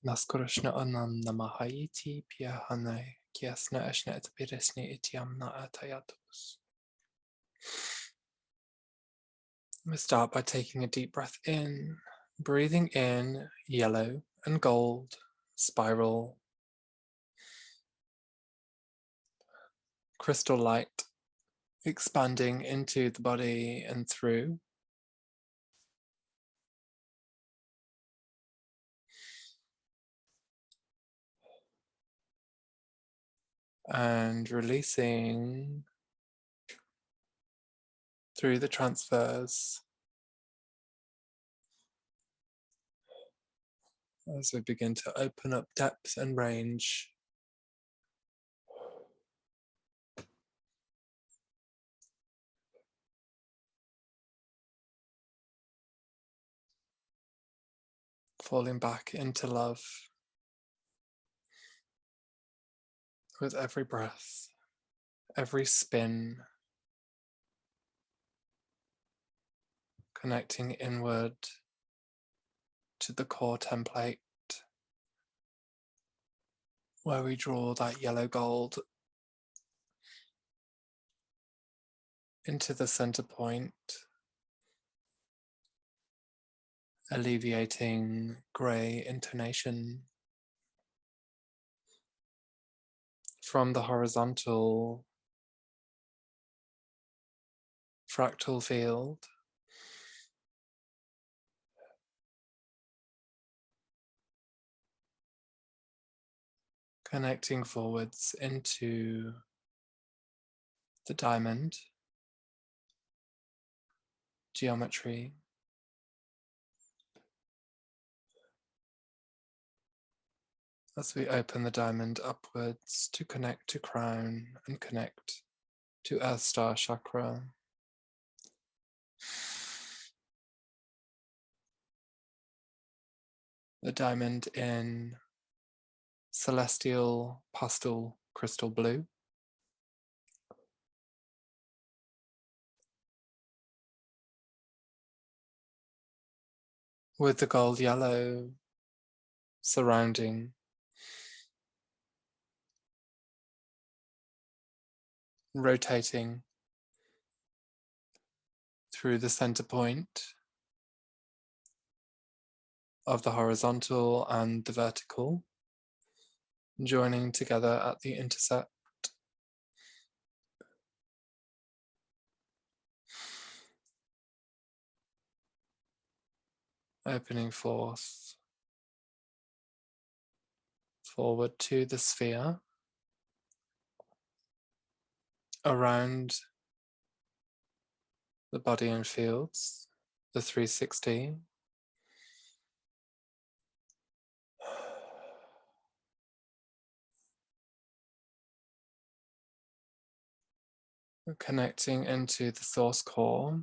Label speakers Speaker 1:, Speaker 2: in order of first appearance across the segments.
Speaker 1: Naskurushna anam namahayiti piahanai kiasna ashna etapiresni itiamna atayatus. We start by taking a deep breath in, breathing in yellow and gold spiral crystal light expanding into the body and through. And releasing through the transfers as we begin to open up depth and range. Falling back into love with every breath, every spin, connecting inward to the core template where we draw that yellow gold into the center point, alleviating grey intonation from the horizontal fractal field. Connecting forwards into the diamond geometry, as we open the diamond upwards to connect to crown and connect to Earth Star chakra. The diamond in celestial pastel crystal blue. With the gold yellow surrounding, rotating through the center point of the horizontal and the vertical, joining together at the intercept. Opening forth forward to the sphere, around the body and fields, the 360. Connecting into the source core,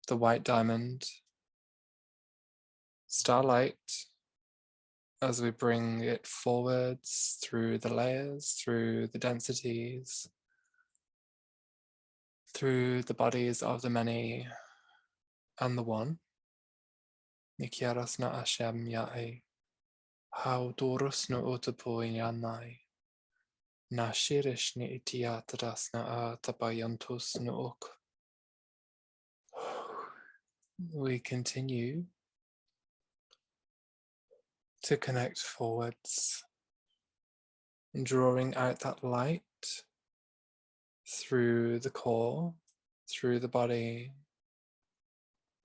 Speaker 1: the white diamond, starlight, as we bring it forwards through the layers, through the densities, through the bodies of the many and the one. Nikiarasna Ashem Yae, How Dorusna Utapo Yanai, Na Shirishni Itiatrasna Atabayantus Nook. We continue to connect forwards, drawing out that light through the core, through the body,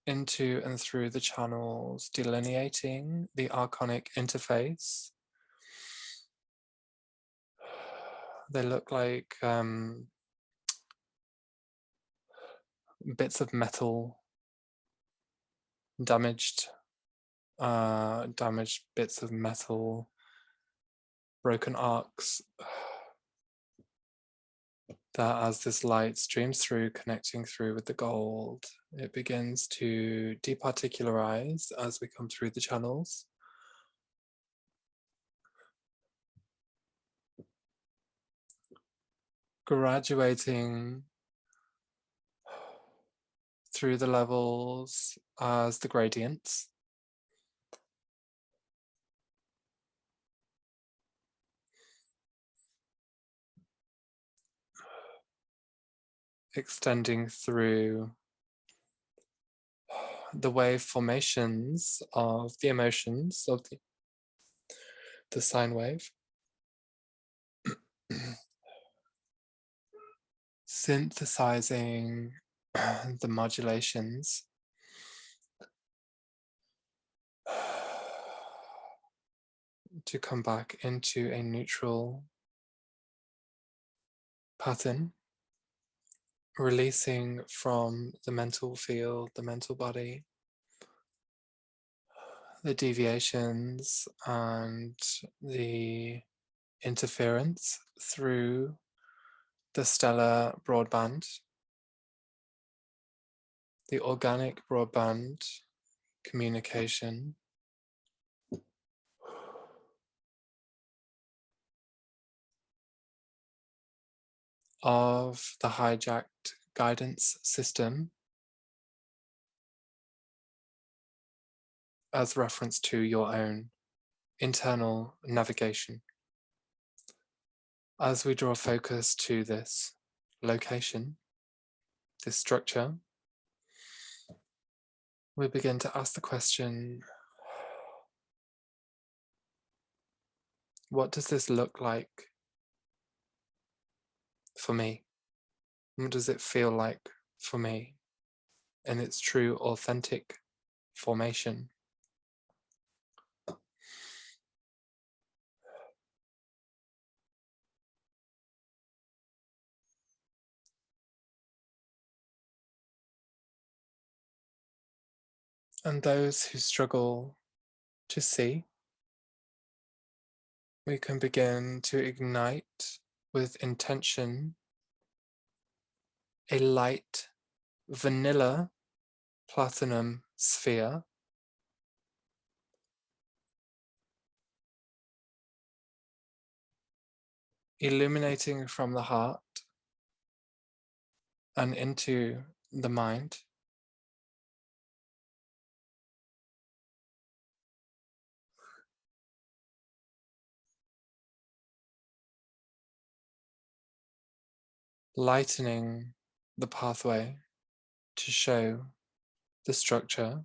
Speaker 1: into and through the channels, delineating the archonic interface. They look like bits of metal, damaged bits of metal, broken arcs, that as this light streams through, connecting through with the gold, it begins to departicularize as we come through the channels. Graduating through the levels as the gradients. extending through the wave formations of the emotions of the sine wave, synthesizing the modulations to come back into a neutral pattern, releasing from the mental field, the mental body, the deviations and the interference through the stellar broadband, the organic broadband communication of the hijacked guidance system as reference to your own internal navigation. As we draw focus to this location, this structure, we begin to ask the question, what does this look like for me? What does it feel like for me in its true, authentic formation? And those who struggle to see, we can begin to ignite with intention a light vanilla platinum sphere illuminating from the heart and into the mind, lightening the pathway to show the structure.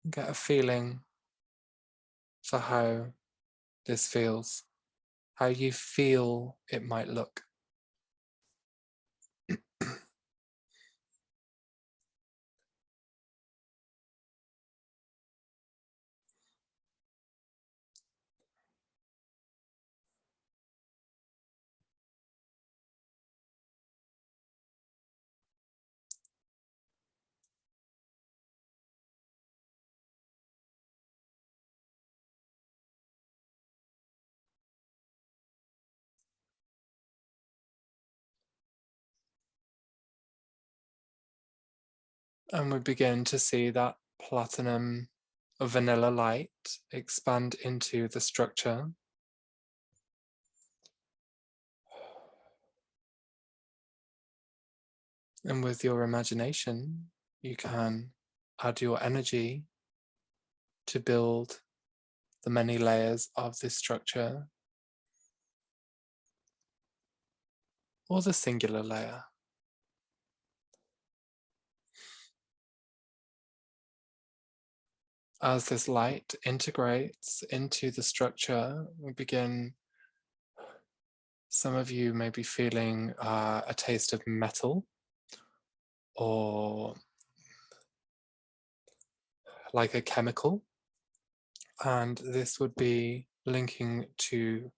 Speaker 1: Get a feeling for how this feels, how you feel it might look. And we begin to see that platinum vanilla light expand into the structure. And with your imagination, you can add your energy to build the many layers of this structure, or the singular layer. As this light integrates into the structure, we begin, some of you may be feeling a taste of metal, or like a chemical, and this would be linking to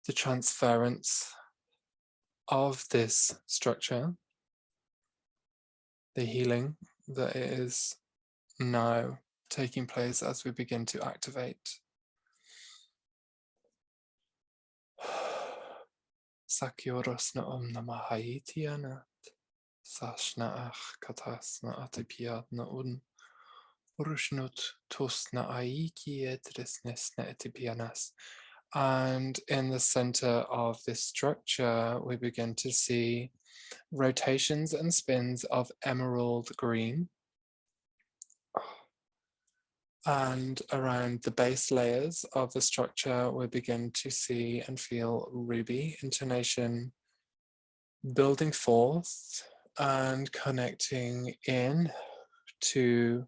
Speaker 1: the transference of this structure, the healing that is now taking place as we begin to activate. Sakyoros na om namahayitiana, sashna ach katas na atipiat na un, urushnut tos na aiki etrisnes na etipianas. And in the center of this structure, we begin to see rotations and spins of emerald green. And around the base layers of the structure, we begin to see and feel ruby intonation building forth and connecting in to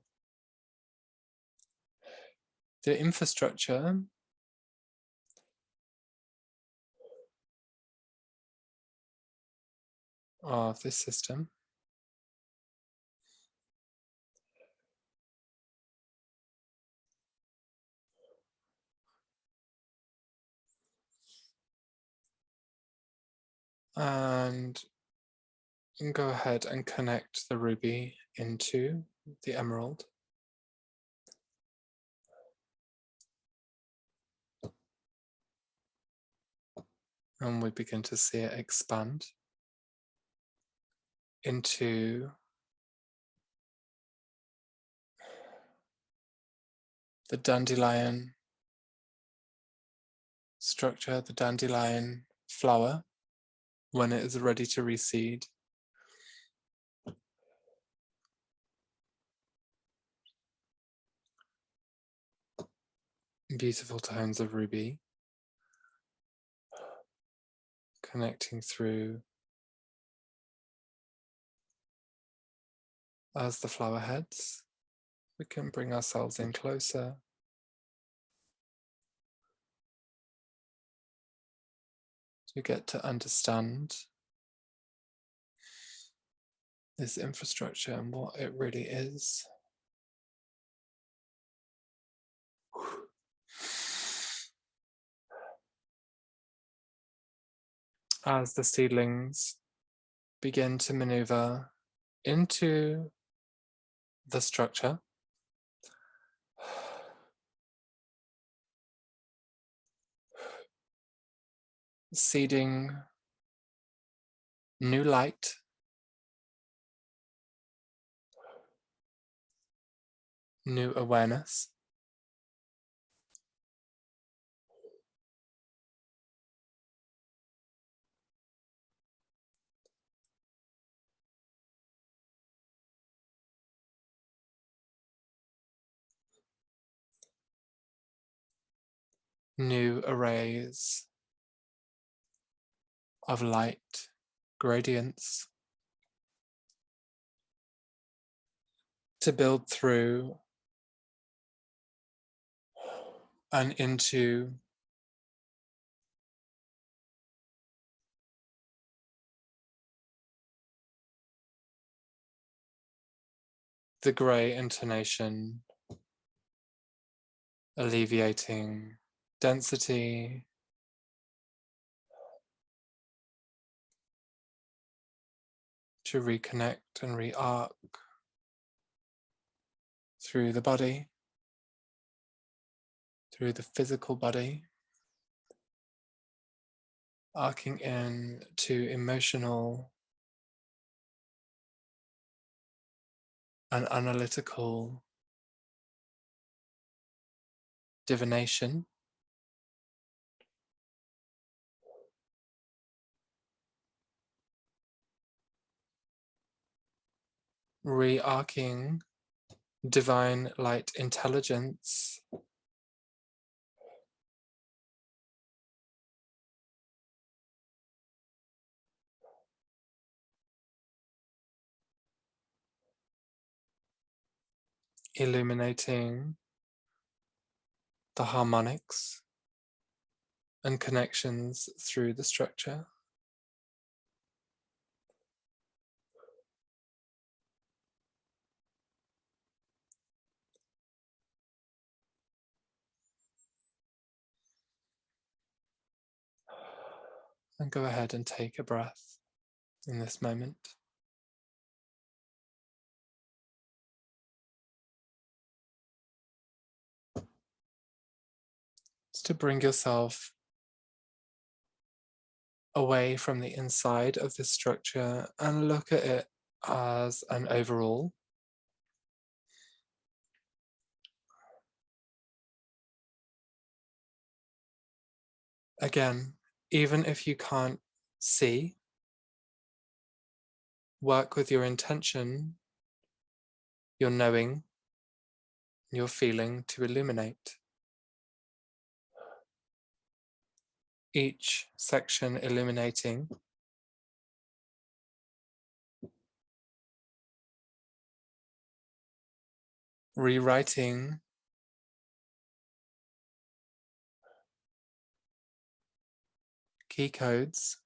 Speaker 1: the infrastructure of this system. And go ahead and connect the ruby into the emerald. And we begin to see it expand into the dandelion structure, the dandelion flower, when it is ready to reseed. Beautiful tones of ruby connecting through as the flower heads. We can bring ourselves in closer to get to understand this infrastructure and what it really is. As the seedlings begin to maneuver into the structure, seeding new light, new awareness, new arrays of light, gradients, to build through and into the grey intonation, alleviating density, to reconnect and re-arc through the body, through the physical body, arcing in to emotional and analytical divination, re-arcing divine light intelligence, illuminating the harmonics and connections through the structure. And go ahead and take a breath in this moment. It's to bring yourself away from the inside of this structure and look at it as an overall. Again, even if you can't see, work with your intention, your knowing, your feeling to illuminate. Each section illuminating rewriting key codes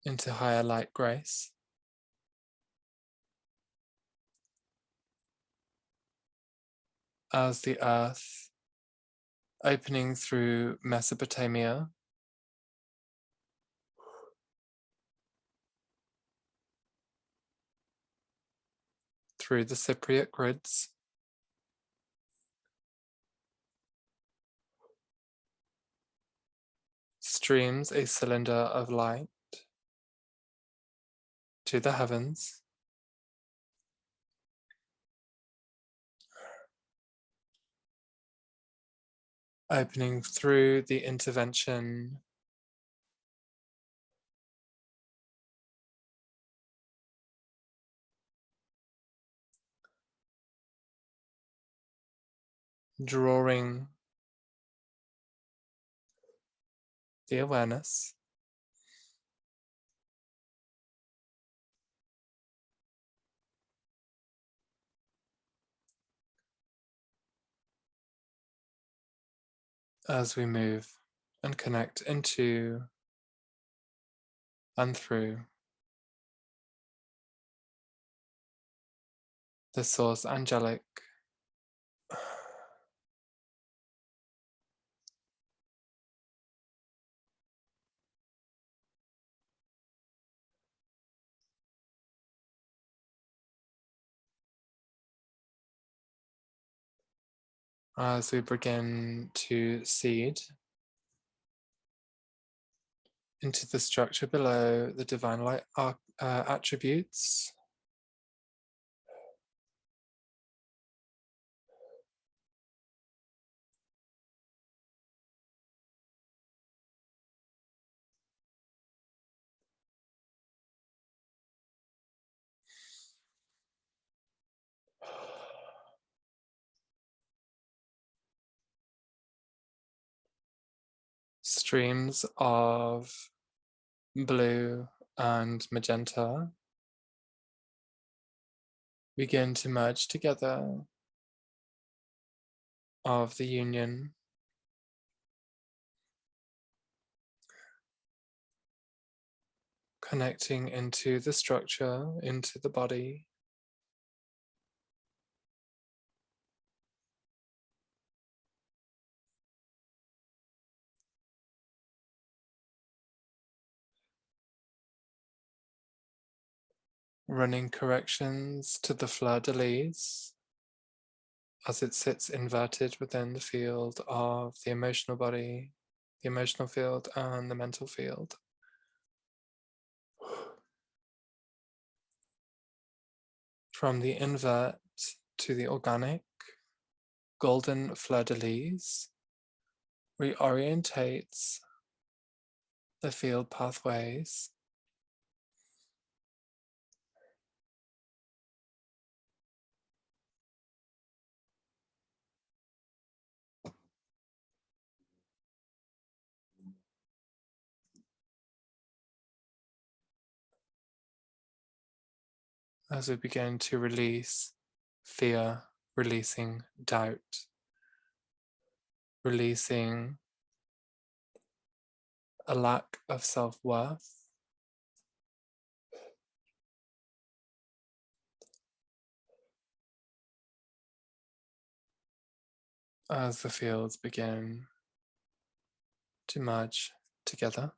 Speaker 1: into higher light grace. As the earth opening through Mesopotamia through the Cypriot grids streams a cylinder of light to the heavens, opening through the intervention drawing the awareness as we move and connect into and through the source angelic. As we begin to seed into the structure below the divine light attributes, streams of blue and magenta begin to merge together of the union, connecting into the structure, into the body, running corrections to the fleur-de-lis as it sits inverted within the field of the emotional body, the emotional field and the mental field. From the invert to the organic, golden fleur-de-lis reorientates the field pathways as we begin to release fear, releasing doubt, releasing a lack of self-worth, as the fields begin to merge together.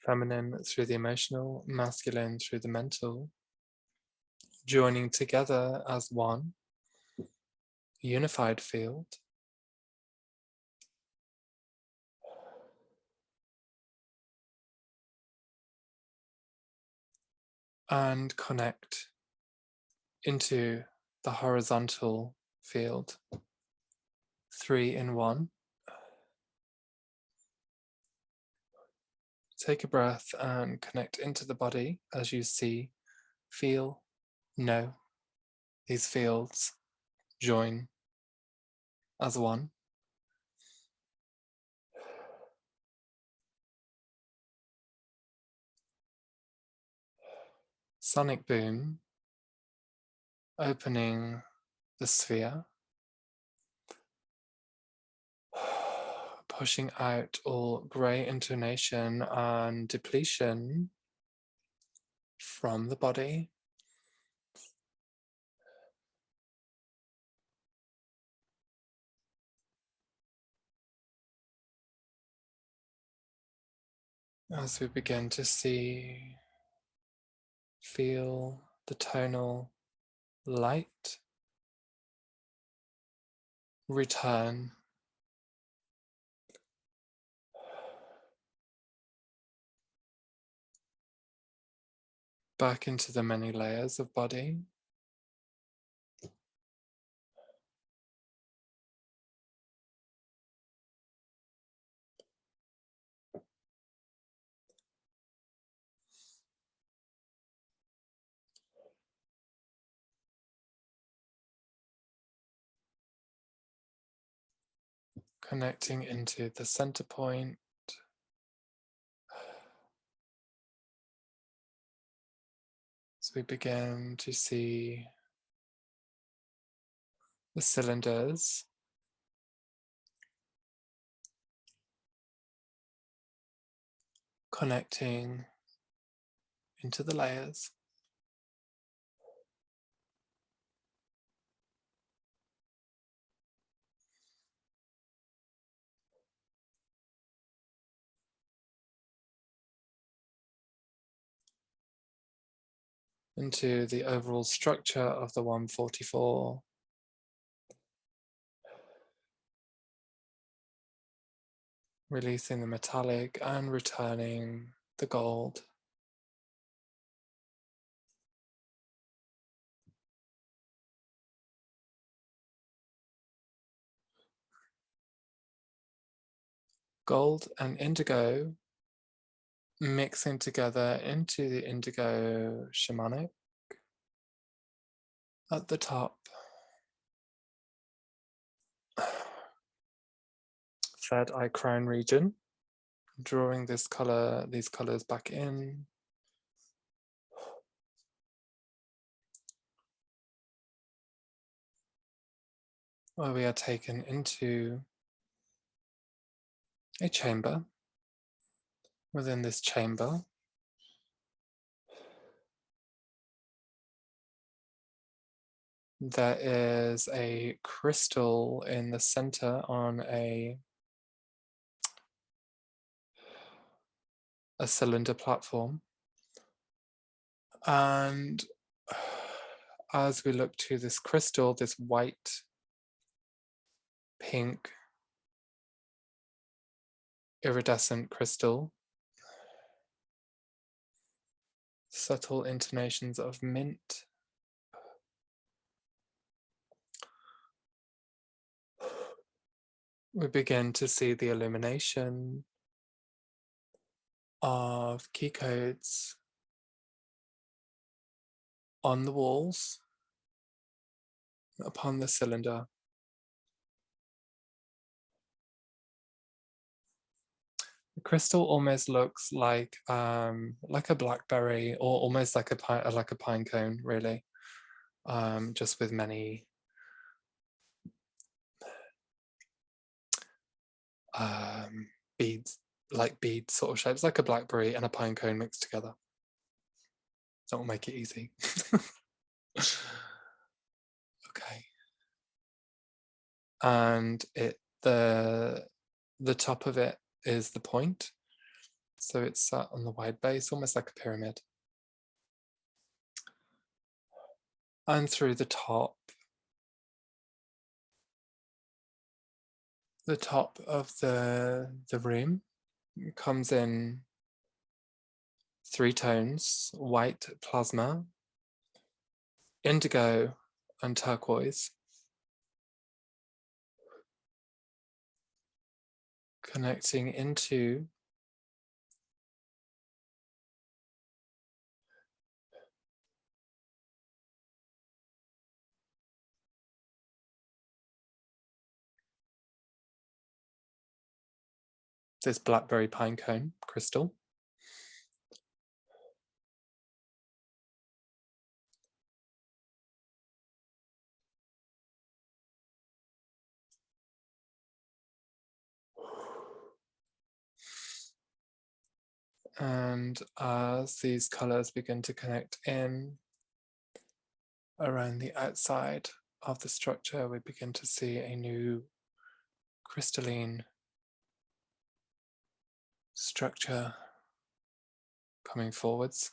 Speaker 1: Feminine through the emotional, masculine through the mental, joining together as one unified field. And connect into the horizontal field, 3 in 1. Take a breath and connect into the body as you see, feel, know these fields join as one. Sonic boom, opening the sphere, pushing out all grey intonation and depletion from the body. As we begin to see, feel the tonal light return back into the many layers of body. Connecting into the center point. As we begin to see the cylinders connecting into the layers. Into the overall structure of the 144. Releasing the metallic and returning the gold. Gold and indigo mixing together into the indigo shamanic at the top. Third eye crown region, drawing this color, these colors back in. Where we are taken into a chamber. Within this chamber, there is a crystal in the center on a cylinder platform. And as we look to this crystal, this white, pink, iridescent crystal, subtle intonations of mint, we begin to see the illumination of key codes on the walls upon the cylinder. The crystal almost looks like a blackberry, or almost like a pine cone, really, just with many beads, like bead sort of shapes, like a blackberry and a pine cone mixed together. That will make it easy. Okay. And the top of it is the point. So it's sat on the wide base, almost like a pyramid. And through the top of the room comes in 3 tones: white, plasma, indigo, and turquoise. Connecting into this blackberry pine cone crystal. And as these colors begin to connect in around the outside of the structure, we begin to see a new crystalline structure coming forwards.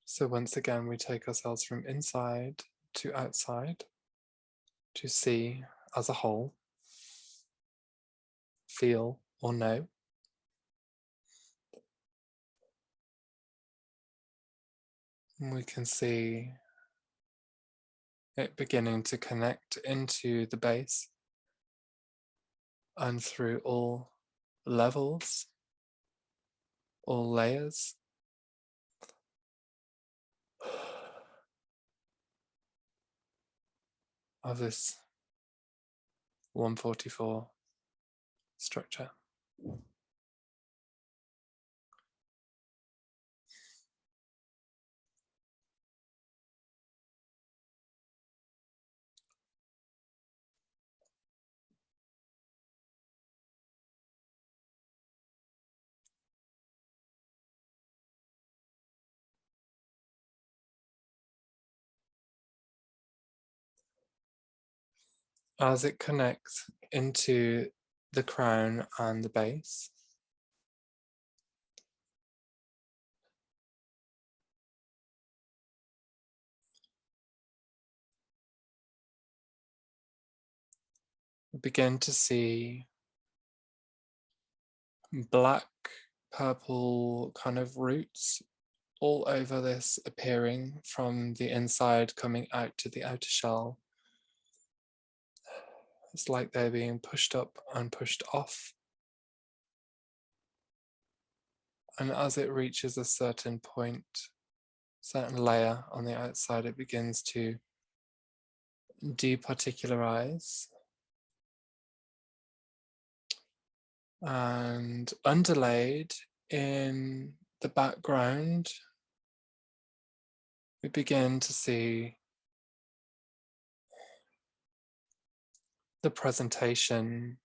Speaker 1: So once again, we take ourselves from inside to outside to see as a whole, feel or know. And we can see it beginning to connect into the base and through all levels, all layers of this 144 structure. As it connects into the crown and the base, we begin to see black, purple kind of roots all over this, appearing from the inside, coming out to the outer shell. It's like they're being pushed up and pushed off. And as it reaches a certain point, certain layer on the outside, it begins to departicularize. And underlaid in the background, we begin to see the presentation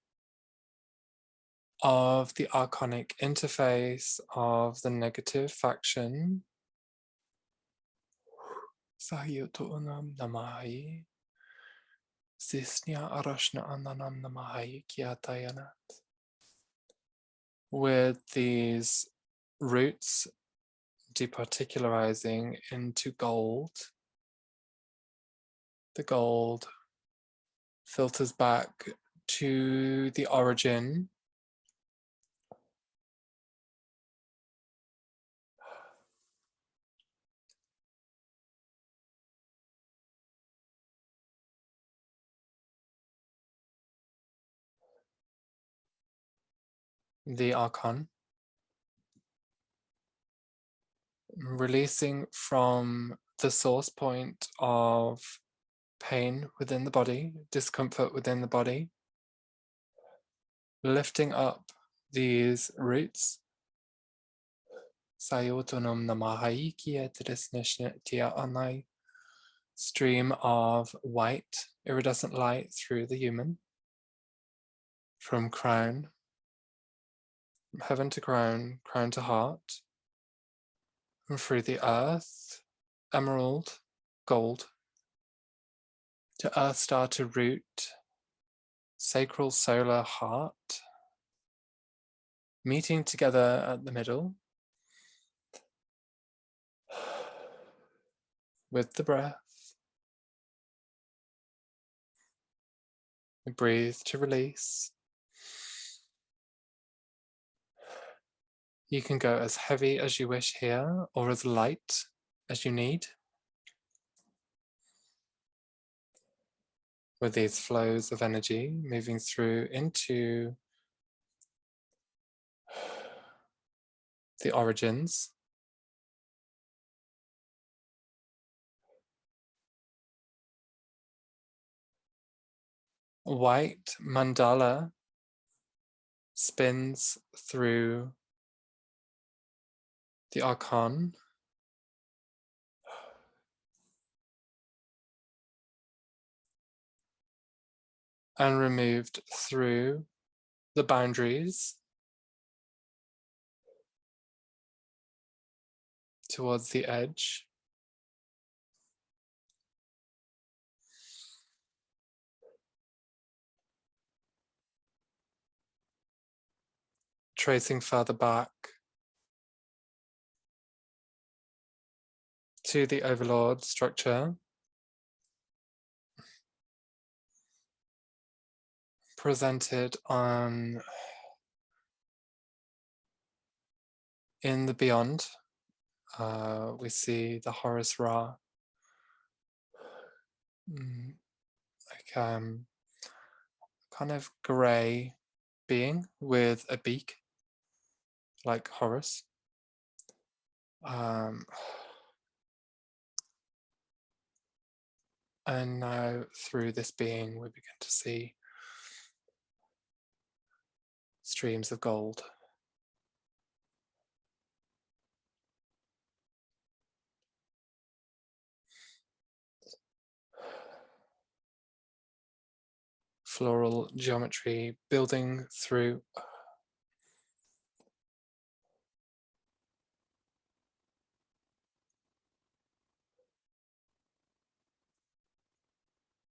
Speaker 1: of the archonic interface of the negative faction. Sahyutunam Namahai. Zisnya Arashna Ananam Namahai Kiatayanat. With these roots departicularizing into gold, the gold filters back to the origin, the Archon, releasing from the source point of pain within the body, discomfort within the body, lifting up these roots. Sayotonam Namahai Kietrisnishtia Anai. Stream of white, iridescent light through the human, from crown, from heaven to crown, crown to heart, and through the earth, emerald, gold, to earth star to root, sacral solar heart, meeting together at the middle with the breath. We breathe to release. You can go as heavy as you wish here, or as light as you need, with these flows of energy moving through into the origins, white mandala spins through the archon and removed through the boundaries towards the edge. Tracing further back to the overlord structure, presented on in the beyond. We see the Horus Ra, like kind of grey being with a beak, like Horus. And now through this being, we begin to see streams of gold. Floral geometry building through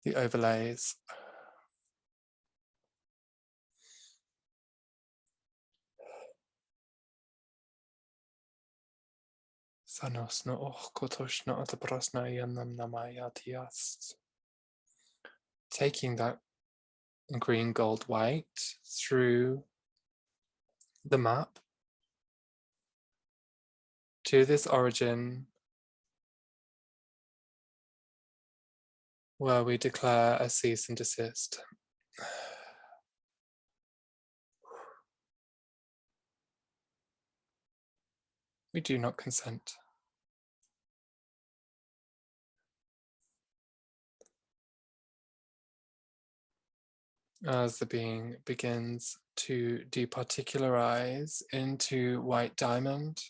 Speaker 1: the overlays. Sanos no kotosh no ataprasna yanam namayatias. Taking that green, gold, white through the map to this origin where we declare a cease and desist. We do not consent. As the being begins to departicularize into white diamond,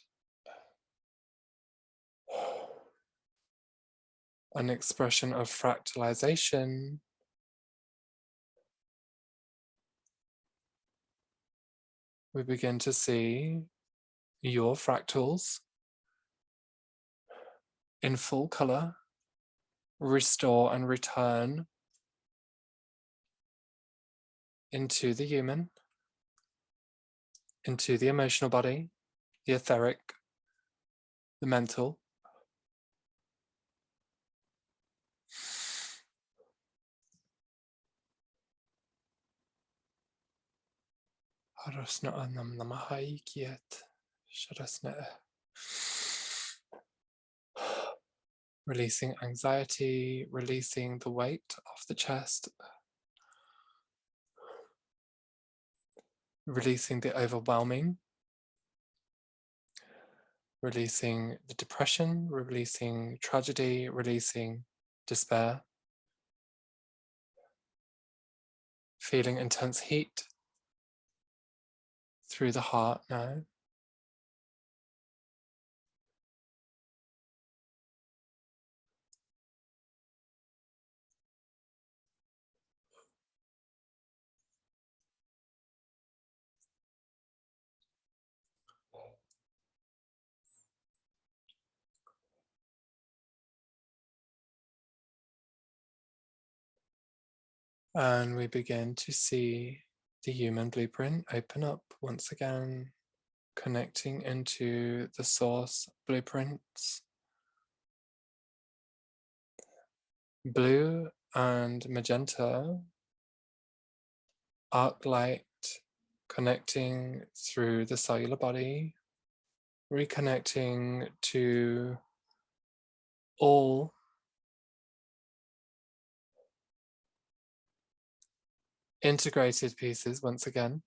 Speaker 1: an expression of fractalization, we begin to see your fractals in full color restore and return into the human, into the emotional body, the etheric, the mental. Releasing anxiety, releasing the weight off the chest, releasing the overwhelming, releasing the depression, releasing tragedy, releasing despair, feeling intense heat through the heart now. And we begin to see the human blueprint open up once again, connecting into the source blueprints. Blue and magenta arc light connecting through the cellular body, reconnecting to all integrated pieces once again.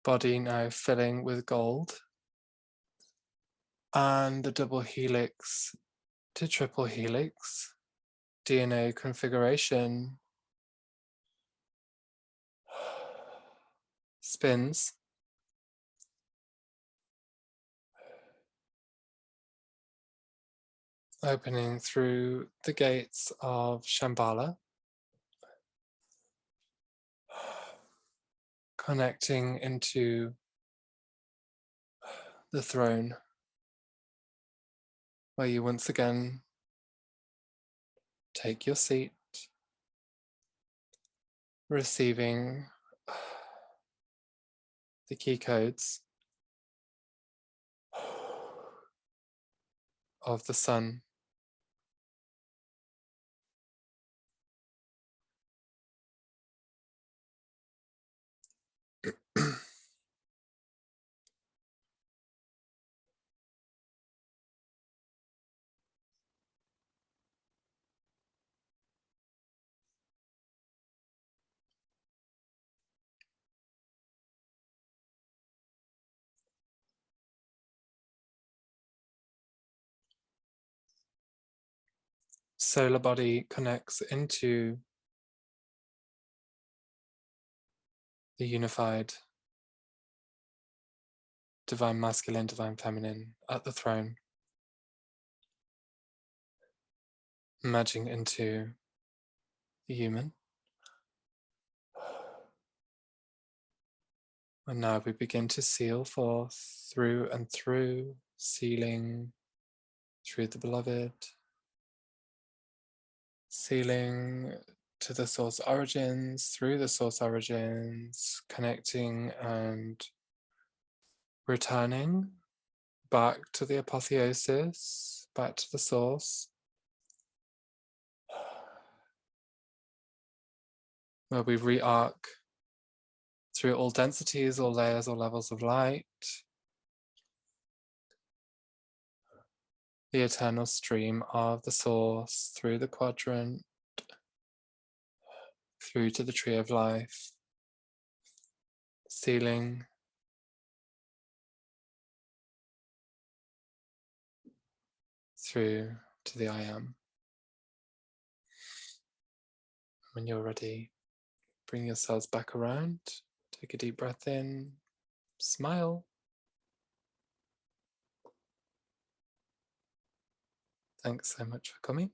Speaker 1: Body now filling with gold. and the double helix to triple helix DNA configuration spins, opening through the gates of Shambhala, connecting into the throne, where you once again take your seat, receiving the key codes of the sun. Solar body connects into the unified divine masculine, divine feminine at the throne, merging into the human. And now we begin to seal forth through and through, sealing through the beloved, sealing to the source origins, through the source origins, connecting and returning back to the apotheosis, back to the source, where we re-arc through all densities, all layers, all levels of light, the eternal stream of the source through the quadrant, through to the tree of life, sealing through to the I am. When you're ready, bring yourselves back around, take a deep breath in, smile. Thanks so much for coming.